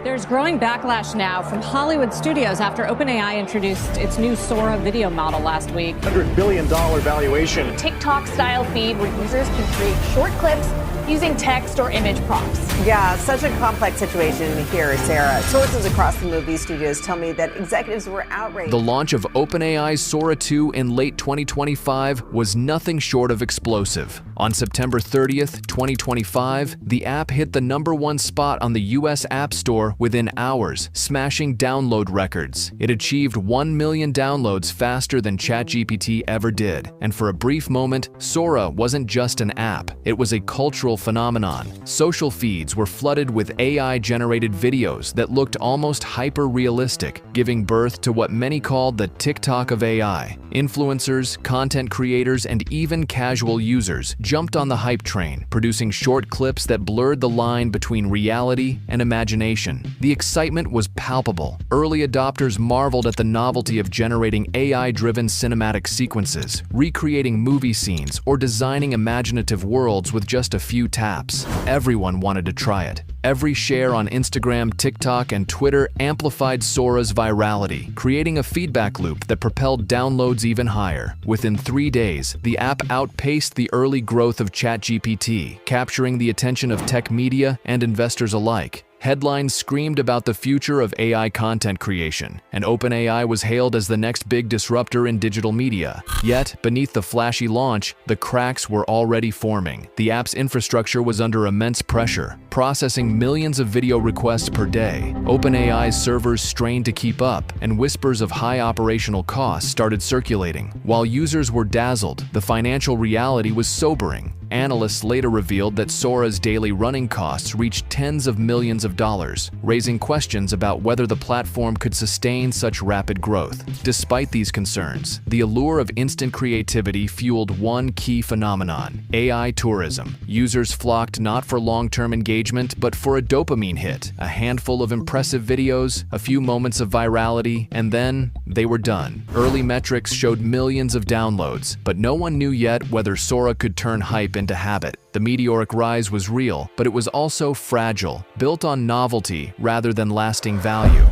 There's growing backlash now from Hollywood studios after OpenAI introduced its new Sora video model last week. $100 billion valuation. TikTok-style feed where users can create short clips using text or image prompts. Yeah, such a complex situation here, Sarah. Sources across the movie studios tell me that executives were outraged. The launch of OpenAI's Sora 2 in late 2025 was nothing short of explosive. On September 30th, 2025, the app hit the #1 spot on the US App Store within hours, smashing download records. It achieved 1 million downloads faster than ChatGPT ever did. And for a brief moment, Sora wasn't just an app, it was a cultural phenomenon. Social feeds were flooded with AI-generated videos that looked almost hyper-realistic, giving birth to what many called the TikTok of AI. Influencers, content creators, and even casual users jumped on the hype train, producing short clips that blurred the line between reality and imagination. The excitement was palpable. Early adopters marveled at the novelty of generating AI-driven cinematic sequences, recreating movie scenes, or designing imaginative worlds with just a few taps. Everyone wanted to try it. Every share on Instagram, TikTok, and Twitter amplified Sora's virality, creating a feedback loop that propelled downloads even higher. Within 3 days, the app outpaced the early growth of ChatGPT, capturing the attention of tech media and investors alike. Headlines screamed about the future of AI content creation, and OpenAI was hailed as the next big disruptor in digital media. Yet, beneath the flashy launch, the cracks were already forming. The app's infrastructure was under immense pressure, processing millions of video requests per day. OpenAI's servers strained to keep up, and whispers of high operational costs started circulating. While users were dazzled, the financial reality was sobering. Analysts later revealed that Sora's daily running costs reached tens of millions of dollars, raising questions about whether the platform could sustain such rapid growth. Despite these concerns, the allure of instant creativity fueled one key phenomenon: AI tourism. Users flocked not for long-term engagement, but for a dopamine hit, a handful of impressive videos, a few moments of virality, and then they were done. Early metrics showed millions of downloads, but no one knew yet whether Sora could turn hype into habit. The meteoric rise was real, but it was also fragile, built on novelty rather than lasting value.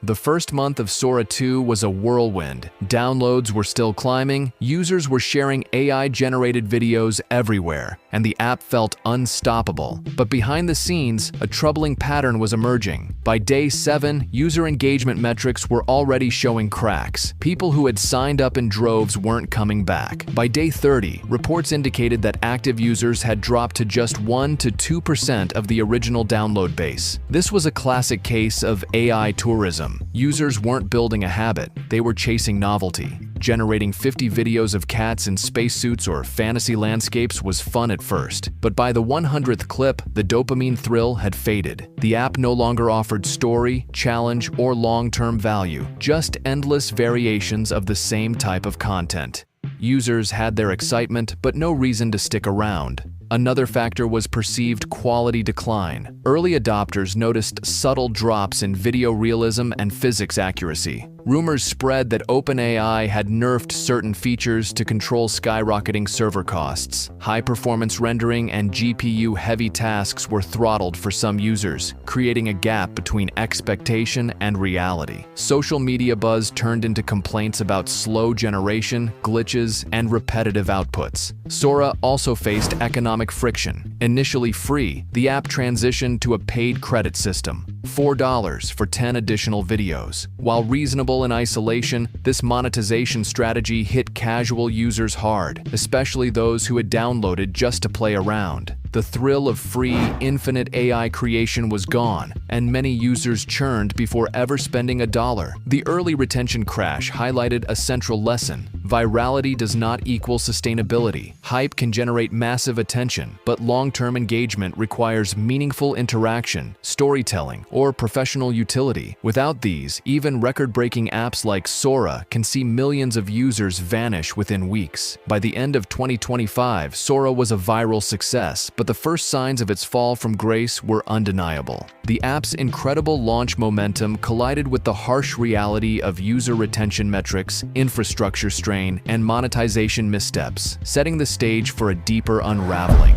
The first month of Sora 2 was a whirlwind. Downloads were still climbing, users were sharing AI-generated videos everywhere, and the app felt unstoppable. But behind the scenes, a troubling pattern was emerging. By day 7, user engagement metrics were already showing cracks. People who had signed up in droves weren't coming back. By day 30, reports indicated that active users had dropped to just 1 to 2% of the original download base. This was a classic case of AI tourism. Users weren't building a habit, they were chasing novelty. Generating 50 videos of cats in spacesuits or fantasy landscapes was fun at first, but by the 100th clip, the dopamine thrill had faded. The app no longer offered story, challenge, or long-term value, just endless variations of the same type of content. Users had their excitement, but no reason to stick around. Another factor was perceived quality decline. Early adopters noticed subtle drops in video realism and physics accuracy. Rumors spread that OpenAI had nerfed certain features to control skyrocketing server costs. High-performance rendering and GPU-heavy tasks were throttled for some users, creating a gap between expectation and reality. Social media buzz turned into complaints about slow generation, glitches, and repetitive outputs. Sora also faced economic friction. Initially free, the app transitioned to a paid credit system, $4 for 10 additional videos. While reasonable in isolation, this monetization strategy hit casual users hard, especially those who had downloaded just to play around. The thrill of free, infinite AI creation was gone, and many users churned before ever spending $1. The early retention crash highlighted a central lesson: virality does not equal sustainability. Hype can generate massive attention, but long-term engagement requires meaningful interaction, storytelling, or professional utility. Without these, even record-breaking apps like Sora can see millions of users vanish within weeks. By the end of 2025, Sora was a viral success, but the first signs of its fall from grace were undeniable. The app's incredible launch momentum collided with the harsh reality of user retention metrics, infrastructure strain, and monetization missteps, setting the stage for a deeper unraveling.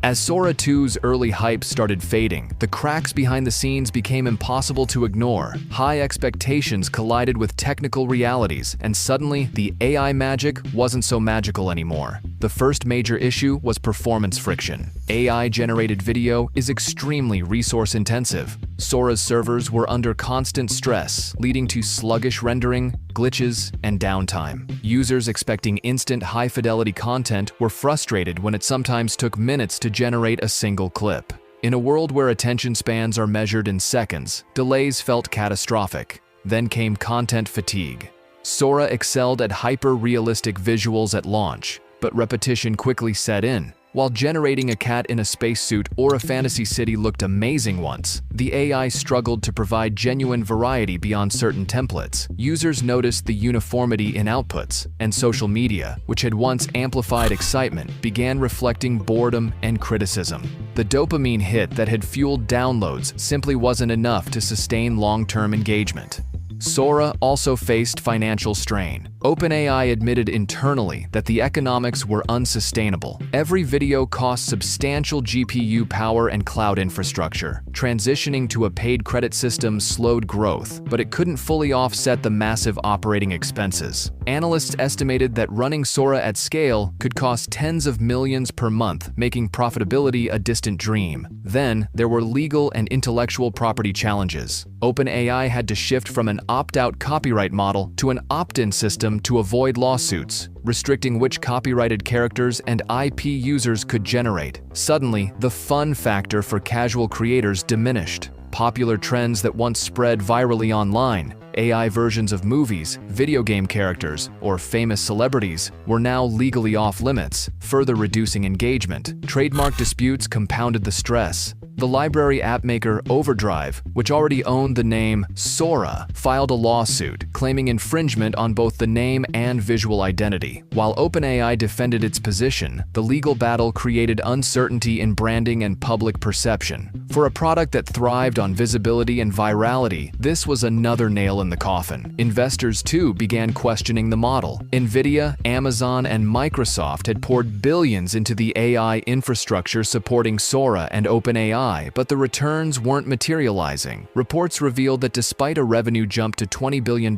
As Sora 2's early hype started fading, the cracks behind the scenes became impossible to ignore. High expectations collided with technical realities, and suddenly, the AI magic wasn't so magical anymore. The first major issue was performance friction. AI-generated video is extremely resource-intensive. Sora's servers were under constant stress, leading to sluggish rendering, glitches, and downtime. Users expecting instant high-fidelity content were frustrated when it sometimes took minutes to generate a single clip. In a world where attention spans are measured in seconds, delays felt catastrophic. Then came content fatigue. Sora excelled at hyper-realistic visuals at launch, but repetition quickly set in. While generating a cat in a spacesuit or a fantasy city looked amazing once, the AI struggled to provide genuine variety beyond certain templates. Users noticed the uniformity in outputs, and social media, which had once amplified excitement, began reflecting boredom and criticism. The dopamine hit that had fueled downloads simply wasn't enough to sustain long-term engagement. Sora also faced financial strain. OpenAI admitted internally that the economics were unsustainable. Every video cost substantial GPU power and cloud infrastructure. Transitioning to a paid credit system slowed growth, but it couldn't fully offset the massive operating expenses. Analysts estimated that running Sora at scale could cost tens of millions per month, making profitability a distant dream. Then, there were legal and intellectual property challenges. OpenAI had to shift from an opt-out copyright model to an opt-in system to avoid lawsuits, restricting which copyrighted characters and IP users could generate. Suddenly, the fun factor for casual creators diminished. Popular trends that once spread virally online, AI versions of movies, video game characters, or famous celebrities, were now legally off-limits, further reducing engagement. Trademark disputes compounded the stress. The library app maker Overdrive, which already owned the name Sora, filed a lawsuit claiming infringement on both the name and visual identity. While OpenAI defended its position, the legal battle created uncertainty in branding and public perception. For a product that thrived on visibility and virality, this was another nail in the coffin. Investors, too, began questioning the model. Nvidia, Amazon, and Microsoft had poured billions into the AI infrastructure supporting Sora and OpenAI, but the returns weren't materializing. Reports revealed that despite a revenue jump to $20 billion in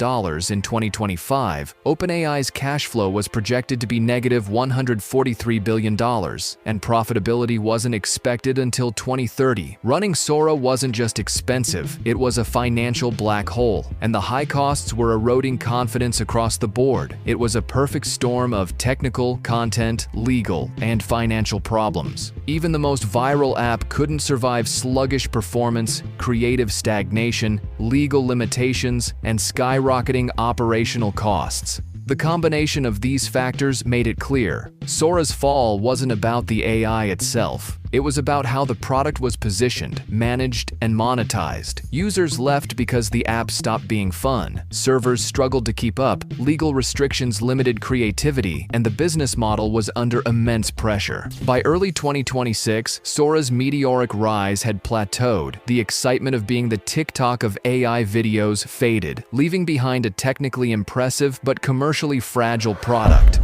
2025, OpenAI's cash flow was projected to be negative $143 billion, and profitability wasn't expected until 2030. Running Sora wasn't just expensive, it was a financial black hole, and the high costs were eroding confidence across the board. It was a perfect storm of technical, content, legal, and financial problems. Even the most viral app couldn't survive sluggish performance, creative stagnation, legal limitations, and skyrocketing operational costs. The combination of these factors made it clear, Sora's fall wasn't about the AI itself. It was about how the product was positioned, managed, and monetized. Users left because the app stopped being fun, servers struggled to keep up, legal restrictions limited creativity, and the business model was under immense pressure. By early 2026, Sora's meteoric rise had plateaued. The excitement of being the TikTok of AI videos faded, leaving behind a technically impressive but commercially fragile product.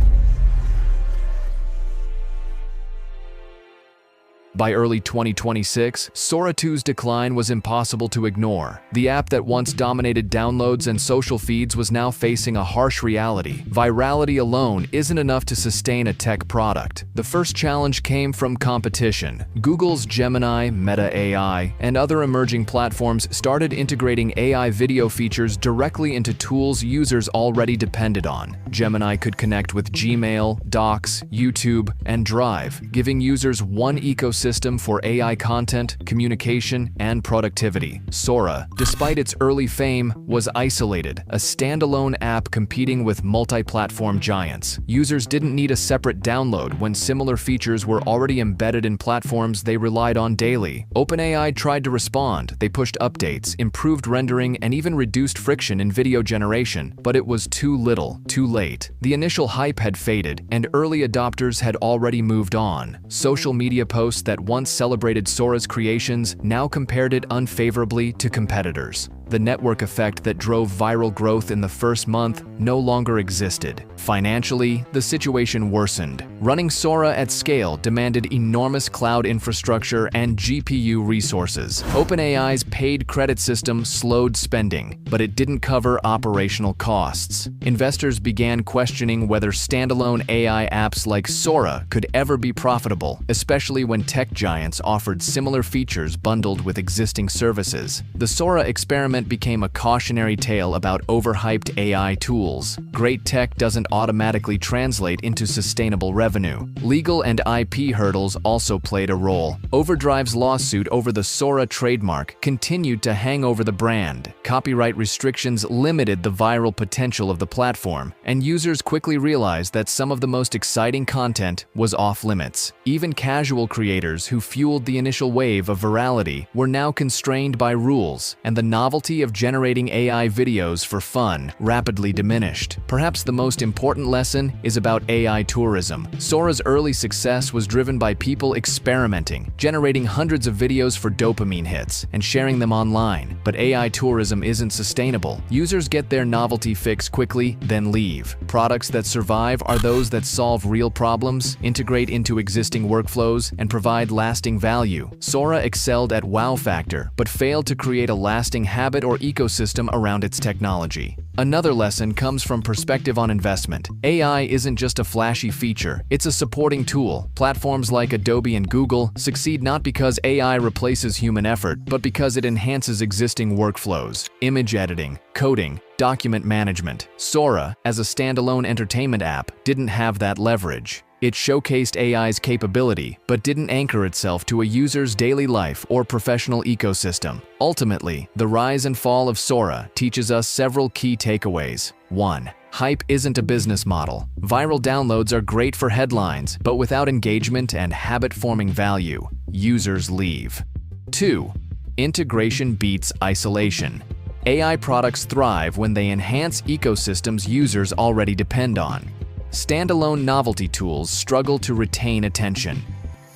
By early 2026, Sora 2's decline was impossible to ignore. The app that once dominated downloads and social feeds was now facing a harsh reality. Virality alone isn't enough to sustain a tech product. The first challenge came from competition. Google's Gemini, Meta AI, and other emerging platforms started integrating AI video features directly into tools users already depended on. Gemini could connect with Gmail, Docs, YouTube, and Drive, giving users one ecosystem for AI content, communication, and productivity. Sora, despite its early fame, was isolated, a standalone app competing with multi-platform giants. Users didn't need a separate download when similar features were already embedded in platforms they relied on daily. OpenAI tried to respond. They pushed updates, improved rendering, and even reduced friction in video generation, but it was too little, too late. The initial hype had faded, and early adopters had already moved on. Social media posts that once celebrated Sora's creations now compared it unfavorably to competitors. the network effect that drove viral growth in the first month no longer existed. Financially, the situation worsened. Running Sora at scale demanded enormous cloud infrastructure and GPU resources. OpenAI's paid credit system slowed spending, but it didn't cover operational costs. Investors began questioning whether standalone AI apps like Sora could ever be profitable, especially when tech giants offered similar features bundled with existing services. The Sora experiment became a cautionary tale about overhyped AI tools. Great tech doesn't automatically translate into sustainable revenue. Legal and IP hurdles also played a role. Overdrive's lawsuit over the Sora trademark continued to hang over the brand. Copyright restrictions limited the viral potential of the platform, and users quickly realized that some of the most exciting content was off-limits. Even casual creators who fueled the initial wave of virality were now constrained by rules, and the novelty of generating AI videos for fun rapidly diminished. Perhaps the most important lesson is about AI tourism. Sora's early success was driven by people experimenting, generating hundreds of videos for dopamine hits, and sharing them online. But AI tourism isn't sustainable. Users get their novelty fix quickly, then leave. Products that survive are those that solve real problems, integrate into existing workflows, and provide lasting value. Sora excelled at wow factor, but failed to create a lasting habit or ecosystem around its technology. Another lesson comes from perspective on investment. AI isn't just a flashy feature, it's a supporting tool. Platforms like Adobe and Google succeed not because AI replaces human effort, but because it enhances existing workflows. Image editing, coding, document management. Sora, as a standalone entertainment app, didn't have that leverage. It showcased AI's capability, but didn't anchor itself to a user's daily life or professional ecosystem. Ultimately, the rise and fall of Sora teaches us several key takeaways. 1. Hype isn't a business model. Viral downloads are great for headlines, but without engagement and habit-forming value, users leave. 2. Integration beats isolation. AI products thrive when they enhance ecosystems users already depend on. Standalone novelty tools struggle to retain attention.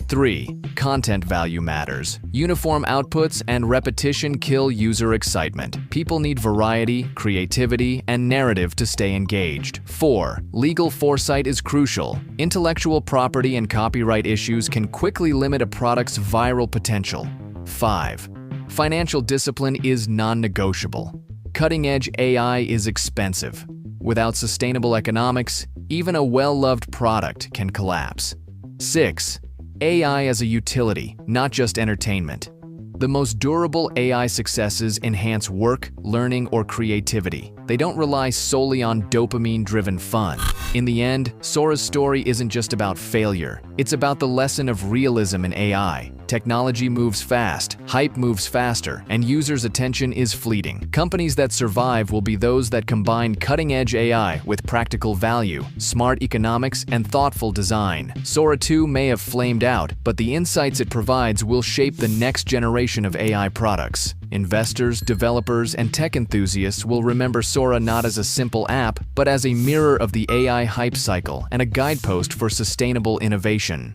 3. Content value matters. Uniform outputs and repetition kill user excitement. People need variety, creativity, and narrative to stay engaged. 4. Legal foresight is crucial. Intellectual property and copyright issues can quickly limit a product's viral potential. 5. Financial discipline is non-negotiable. Cutting-edge AI is expensive. Without sustainable economics, even a well-loved product can collapse. 6. AI as a utility, not just entertainment. The most durable AI successes enhance work, learning, or creativity. They don't rely solely on dopamine-driven fun. In the end, Sora's story isn't just about failure. It's about the lesson of realism in AI. Technology moves fast, hype moves faster, and users' attention is fleeting. Companies that survive will be those that combine cutting-edge AI with practical value, smart economics, and thoughtful design. Sora 2 may have flamed out, but the insights it provides will shape the next generation of AI products. Investors, developers, and tech enthusiasts will remember Sora not as a simple app, but as a mirror of the AI hype cycle and a guidepost for sustainable innovation.